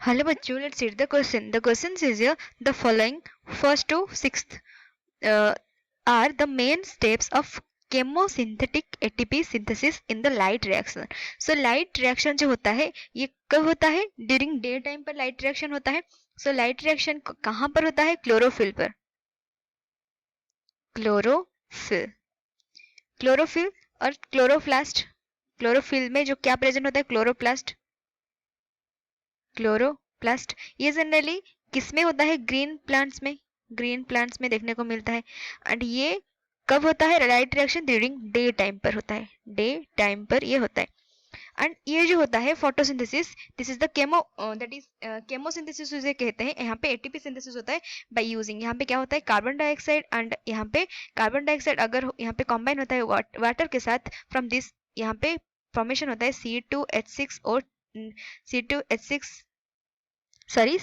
Hello bachcho, let's read the question. The question says here the following first to sixth uh, are the main steps of chemosynthetic ATP synthesis in the light reaction. So light reaction जो होता है ये कब होता है? During day time पर light reaction होता है. सो लाइट रिएक्शन कहाँ पर होता है? क्लोरोफिल पर. क्लोरोफिल. क्लोरोफिल और क्लोरोप्लास्ट. क्लोरोफिल में जो क्या प्रेजेंट होता है? क्लोरोप्लास्ट. क्लोरोप्लास्ट ये जनरली किस में होता है? ग्रीन प्लांट्स में. ग्रीन प्लांट्स में देखने को मिलता है. एंड ये कब होता है? Light reaction during day time पर होता है. डे टाइम पर ये होता है. एंड ये जो होता है photosynthesis, this is the chemo that is chemosynthesis उसे कहते हैं. यहाँ पे एटीपी सिंथेसिस होता है बाय यूजिंग. यहाँ पे क्या होता है? Carbon dioxide. एंड यहाँ पे कार्बन डाइऑक्साइड अगर यहाँ पे कंबाइन होता है वाटर के साथ, फ्रॉम दिस यहाँ पे फॉर्मेशन होता है C2H6 और C2H6 सॉरी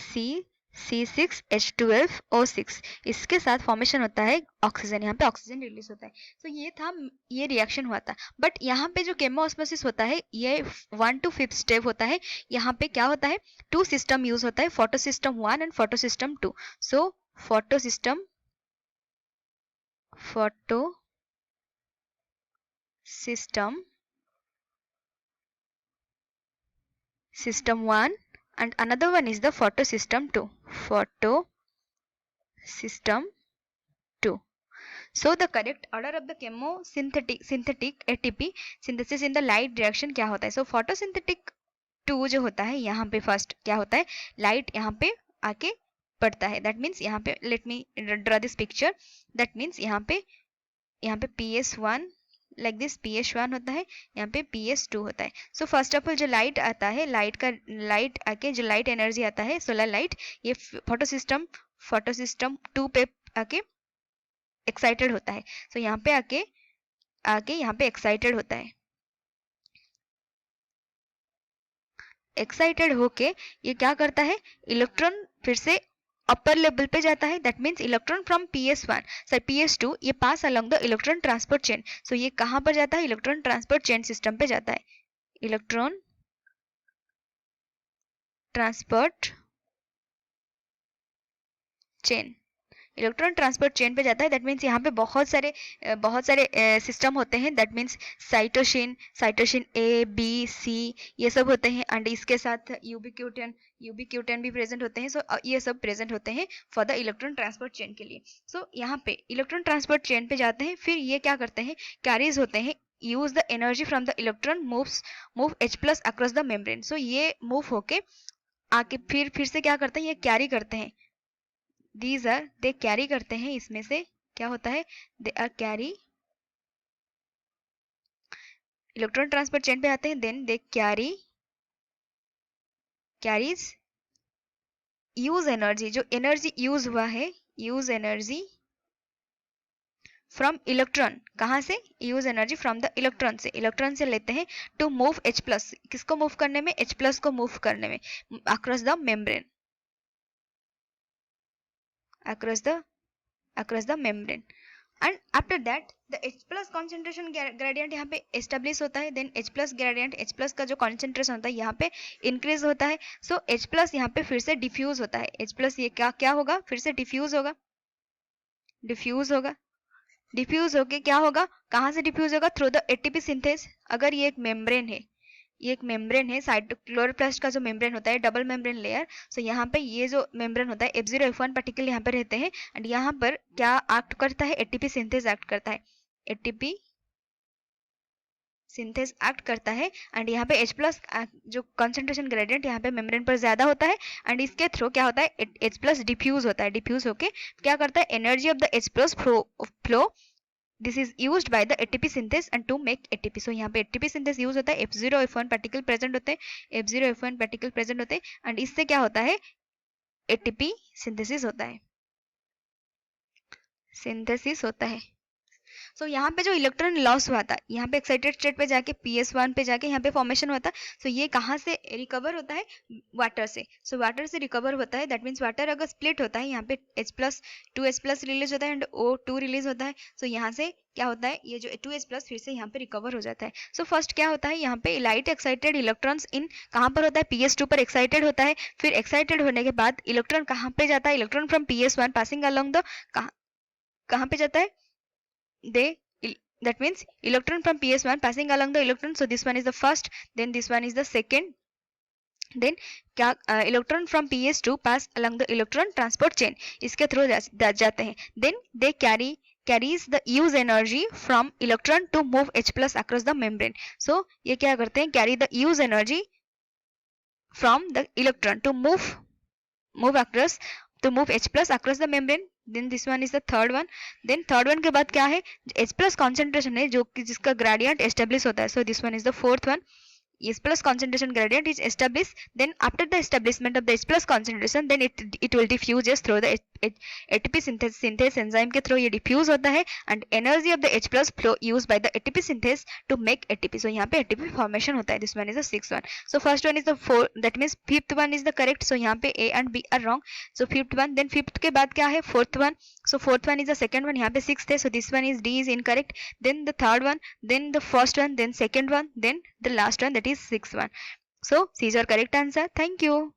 C6H12O6. इसके साथ फॉर्मेशन होता है ऑक्सीजन. यहाँ पे ऑक्सीजन रिलीज होता है. तो ये था, ये रिएक्शन हुआ था. बट यहाँ पे जो केमोऑस्मोसिस होता है ये 1 to 5th स्टेप होता है. यहाँ पे क्या होता है? टू सिस्टम यूज होता है, photo system 1 and photo system 2. So photo system 1 and another one is the photosystem 2. Photosystem 2. So the correct order of the synthetic ATP synthesis in the light reaction क्या होता है? So photosynthetic 2 जो होता है यहाँ पे फर्स्ट क्या होता है? लाइट यहाँ पे आके पड़ता है. दैट मीन्स यहाँ पे let me draw this picture. That means यहाँ पे PS1 लाइक दिस PS1 होता है, यहाँ पे PS2 होता है. सो फर्स्ट ऑफ ऑल जो लाइट आता है, लाइट आके जो लाइट एनर्जी आता है, सोलर लाइट, ये फोटोसिस्टम 2 पे आके एक्साइटेड होता है. सो यहाँ पे आके यहाँ पे एक्साइटेड होता है. एक्साइटेड होके ये क्या करता है? इलेक्ट्रॉन फिर से अपर लेवल पे जाता है. That means electron from PS2 ये पास along the electron transport chain. So ये कहाँ पर जाता है? इलेक्ट्रॉन ट्रांसपोर्ट चेन सिस्टम पे जाता है. Electron transport chain, electron transport chain पे जाता है. दैट मीन्स यहाँ पे बहुत सारे सिस्टम होते हैं. That means cytosine A B C ये सब होते हैं. एंड इसके साथ यूबिक्यूटेन भी प्रेजेंट होते हैं. सो ये सब प्रेजेंट होते हैं for the electron transport chain के लिए. सो यहाँ पे इलेक्ट्रॉन ट्रांसपोर्ट चेन पे जाते हैं. फिर ये क्या करते हैं? कैरीज होते हैं. Use the energy from the electron move H+ across the membrane. So ये मूव होके आके फिर से क्या करते हैं? ये कैरी करते हैं. दे कैरी करते हैं. इसमें से क्या होता है? They are carry, electron transport chain पे आते हैं. Then they carries use energy. जो एनर्जी यूज हुआ है, यूज एनर्जी फ्रॉम इलेक्ट्रॉन. कहाँ से? Use energy from the electron से लेते हैं टू मूव H+. किसको मूव करने में? H+ को मूव करने में across the membrane. across the membrane. And after that the H+ concentration gradient यहाँ पे establish होता है. then H+ gradient, H+ का जो concentration होता है यहाँ पे increase होता है. so H+ यहाँ पे फिर से diffuse होता है. H+ ये क्या होगा? फिर से diffuse होगा. डिफ्यूज होके क्या होगा? कहाँ से डिफ्यूज होगा? Through the ATP synthase. अगर ये एक मेम्ब्रेन है, क्लोरोप्लास्ट का जो मेम्ब्रेन होता है, डबल मेम्ब्रेन लेयर. सो यहाँ पे ये जो मेम्ब्रेन होता है F0 F1 पार्टिकल यहाँ पे रहते हैं. एंड यहाँ पर क्या एक्ट करता है? एटीपी सिंथेस एक्ट करता है. एटीपी सिंथेस एक्ट करता है. एंड यहाँ पे H+ जो कंसंट्रेशन ग्रेडियंट यहाँ पे मेम्ब्रेन पर ज्यादा होता है. एंड इसके थ्रू क्या होता है? H+ डिफ्यूज होता है. डिफ्यूज होके क्या करता है? Energy of the H+ flow this is used by the ATP synthesis and to make ATP. so यहाँ पे ATP synthesis यूज होता है. F0 F1 पार्टिकल प्रेजेंट होते हैं. F0 F1 पार्टिकल प्रेजेंट होते हैं. एंड इससे क्या होता है? ATP सिंथेसिस होता है. सो यहाँ पे जो इलेक्ट्रॉन लॉस हुआ था, यहाँ पे एक्साइटेड स्टेट पे जाके PS1 पे जाके यहाँ पे फॉर्मेशन हुआ था। सो ये कहाँ से रिकवर होता है? वाटर से। सो वाटर से रिकवर होता है, दैट मीन्स वाटर अगर स्प्लिट होता है, यहाँ पे H+2H+ रिलीज होता है एंड O2 रिलीज होता है। सो यहाँ से क्या होता है, ये जो 2H+ फिर से यहाँ पे रिकवर हो जाता है। सो फर्स्ट क्या होता है, यहाँ पे लाइट एक्साइटेड इलेक्ट्रॉन्स इन कहाँ पर होता है, PS2 पर एक्साइटेड होता है। फिर एक्साइटेड होने के बाद इलेक्ट्रॉन कहाँ पे जाता है, electron from PS1 passing along the, कहाँ पे जाता है, they that means electron from PS1 passing along the electron. So this one is the first, then this one is the second, then क्या electron from PS2 pass along the electron transport chain, इसके through जाते हैं। Then they carries the use energy from electron to move H+ across the membrane. So ये क्या करते हैं, carry the use energy from the electron to move H+ across the membrane. Then this one is the third one. Then third one के बाद क्या है, H+ concentration है जो कि जिसका gradient establish होता है. So this one is the fourth one. H+ concentration gradient is established. Then after the establishment of the H+ concentration, then it will diffuse through the ATP synthase enzyme के through ये diffuse होता है and energy of the H+ flow used by the ATP synthase to make ATP. So यहाँ पे ATP formation होता है. This one is the sixth one. So first one is the four, that means fifth one is the correct. So यहाँ पे A and B are wrong. So fifth one, then fifth के बाद क्या है, fourth one. So fourth one is the second one, यहाँ पे sixth है. So this one is D is incorrect. Then the third one, then the first one, then second one, then the last one, that is sixth one. So these are correct answer. Thank you.